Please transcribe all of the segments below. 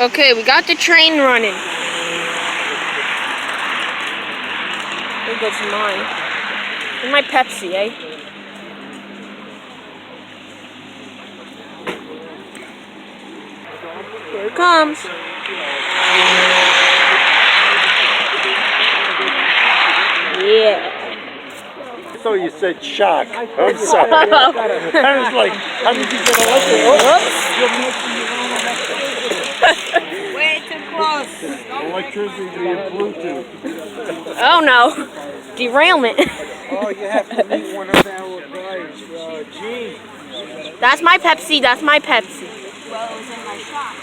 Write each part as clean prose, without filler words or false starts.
Okay, we got the train running. There goes mine. And my Pepsi, eh? Here it comes. Yeah. I thought you said shock. I'm sorry. I was like, how did you get electric? Way too close. Electricity via Bluetooth. Oh no. Derailment. Oh, you have to meet one of our guys, Gene. That's my Pepsi. That's my Pepsi. Well, it was in my shop.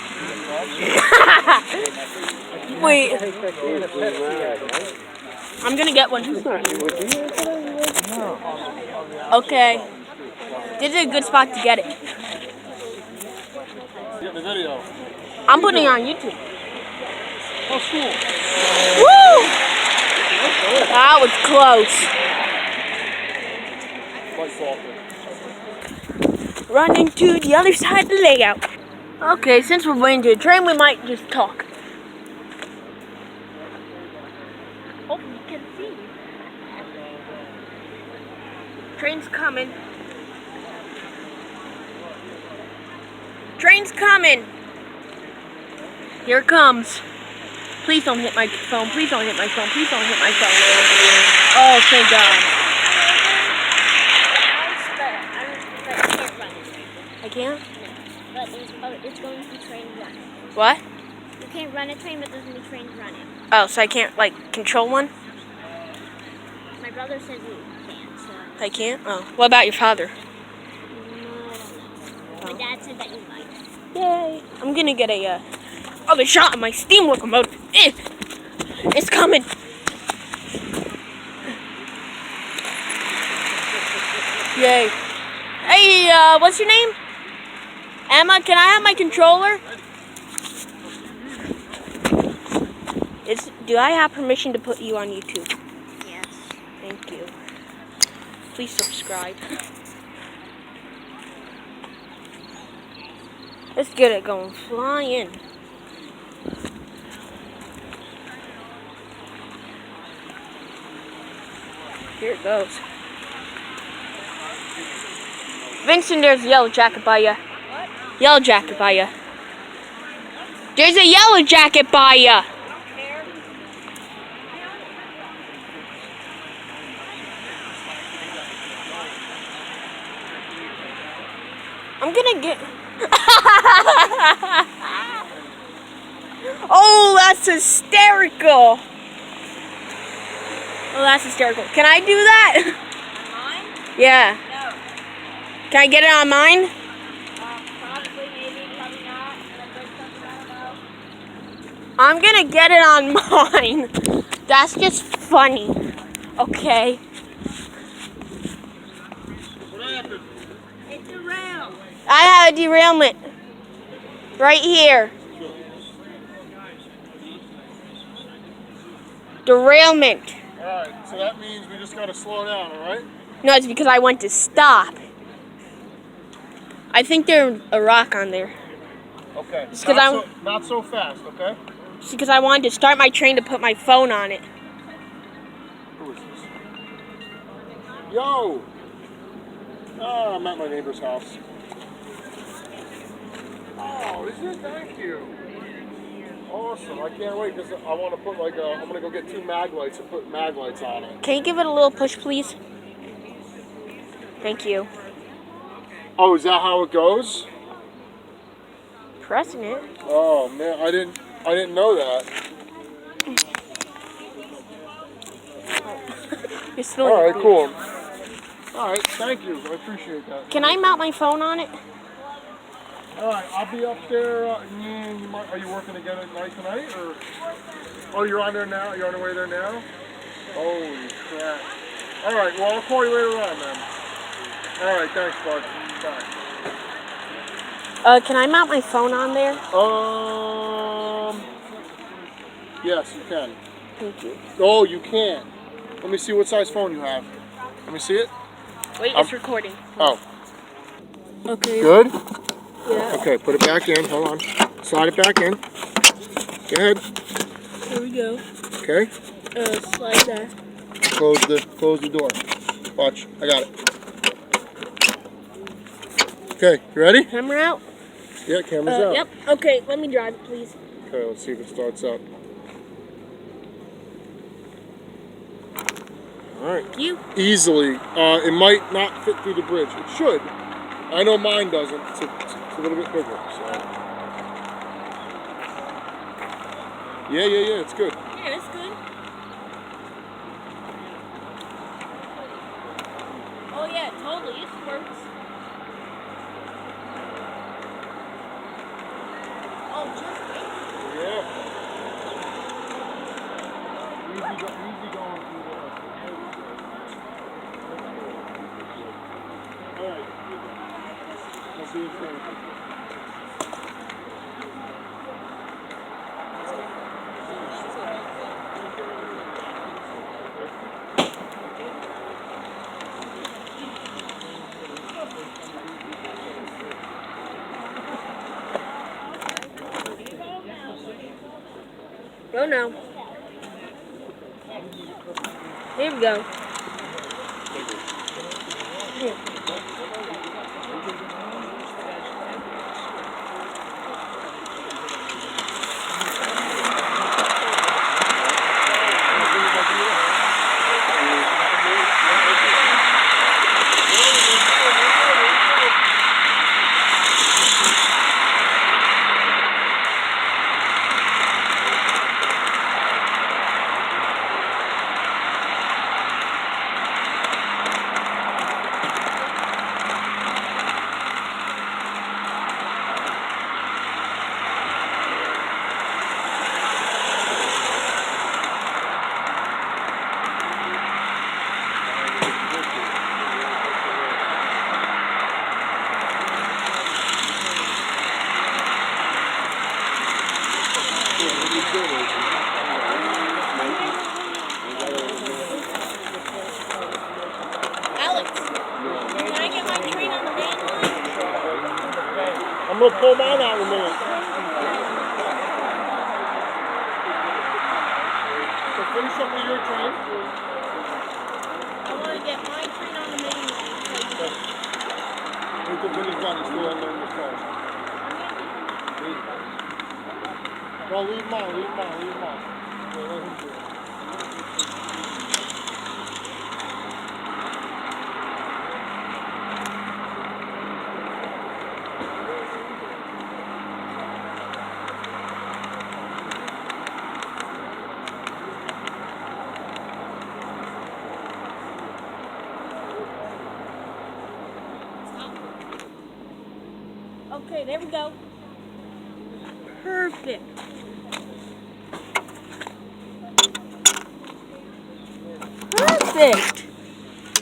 Wait. I'm gonna get one. Okay. This is a good spot to get it. Get the video. I'm putting it on YouTube. Oh, cool. Woo! That was close. Running to the other side of the layout. Okay, since we're waiting to the train, we might just talk. Hope you can see. Train's coming. Train's coming. Here it comes. Please don't hit my phone. Please don't hit my phone. Please don't hit my phone. Oh, thank God. I can't? But it's going to be train running. What? You can't run a train, but there's going to be trains running. Oh, so I can't, like, control one? My brother says you can't, so... I can't? Oh. What about your father? No, I don't know. My dad said that you might. Yay. I'm gonna get a, other shot of my steam locomotive. It's coming. Yay. Hey, what's your name? Emma, can I have my controller? Do I have permission to put you on YouTube? Yes. Thank you. Please subscribe. Let's get it going. Flying. Here it goes. Vincent, there's a yellow jacket by ya. What? Yellow jacket by ya. There's a yellow jacket by ya. I'm gonna get... Oh, that's hysterical. Oh, that's hysterical. Can I do that? Mine? Yeah. No. Can I get it on mine? Probably, maybe, probably not. I don't know. I'm gonna get it on mine. That's just funny. Okay. What happened? It's a rail. I have a derailment. Right here. Derailment. Alright, so that means we just gotta slow down, alright? No, it's because I went to stop. I think there's a rock on there. Okay. It's 'cause Not so fast, okay? It's because I wanted to start my train to put my phone on it. Who is this? Yo! Oh, I'm at my neighbor's house. Oh, is it? Thank you. Awesome. I can't wait because I want to put I'm going to go get 2 mag lights and put mag lights on it. Can you give it a little push, please? Thank you. Oh, is that how it goes? Pressing it. Oh, man, I didn't know that. You're spilling. All right, cool. All right, thank you. I appreciate that. Can I mount my phone on it? All right, I'll be up there. Are you working again at night tonight, or? Oh, you're on there now. You're on the way there now. Holy crap! All right, well I'll call you later on then. All right, thanks, bud. Bye. Can I mount my phone on there? Yes, you can. Thank you. Oh, you can. Let me see what size phone you have. Let me see it. Wait, it's recording. Oh. Okay. Good? Yeah. Okay, put it back in. Hold on. Slide it back in. Go ahead. Here we go. Okay. Slide that. Close the door. Watch. I got it. Okay. You ready? Camera out. Yeah. Camera's out. Yep. Okay, let me drive, please. Okay. Let's see if it starts up. All right. Thank you. Easily. It might not fit through the bridge. It should. I know mine doesn't. It's a little bit bigger. So. Yeah. It's good. Yeah, that's good. Oh yeah, totally. It works. Oh, just Yeah. Easy going through there. All right. Let's see what's going on. go now. Here we go. Alex, can I get my train on the main line? I'm gonna pull mine out in a minute. So finish up with your train. I want to get my train on the main line. Wait till Vinny's done. He's still unloading his car. No, leave him on. Yeah, let him do it. Okay, there we go. Perfect. Perfect.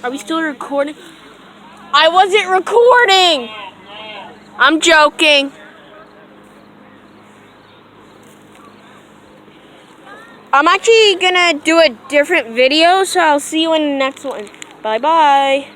Are we still recording? I wasn't recording. I'm joking. I'm actually gonna do a different video, so I'll see you in the next one. Bye-bye.